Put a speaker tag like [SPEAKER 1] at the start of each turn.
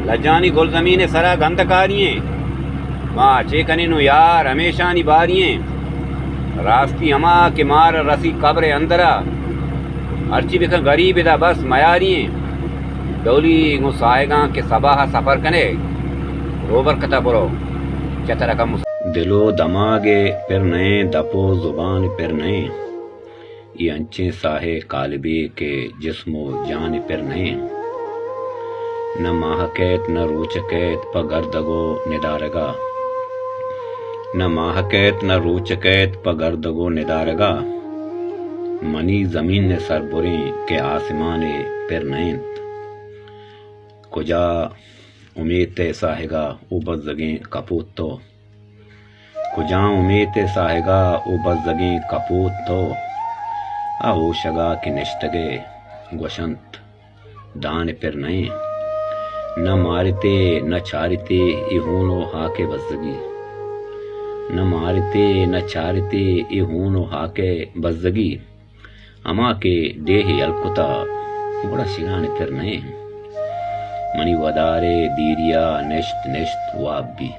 [SPEAKER 1] لجانی گل زمین سرا گندکارییں ماں چیکنینو یار ہمیشانی بارییں راستی ہما کہ مار رسی قبر اندرا ارچی بکھن غریب دا بس میارییں ڈولی گو سائے گاں کہ صباح سفر کنے روبر کتا برو چتر کا دلو دماغے پھر نئے دپو زبان پھر نئے یہ انچیں ساہے قالبی کے جسم و جان پھر نئے نہ ماہکیت نہ روچکیت پا گردگو ندارگا نہ ماہکیت نہ روچکیت پا گردگو ندارگا منی زمین نے سر بریں کہ آسمان پھر نئیت کجا امید ساہگا او بزدگیں کپوت تو کجا امید ساہگا او بزدگیں کپوت تو آہو شگا کی نشتگے گوشنت دان پھر نئے نہ مارتے نہ چارتے ای ہونو ہاکے بزدگی نہ مارتے نہ چارتے ای ہونو ہاکے بزدگی اما کے دیہی الکتا بڑا شگان پھر نئے منی ودارے دیریا نشت نشت واب بھی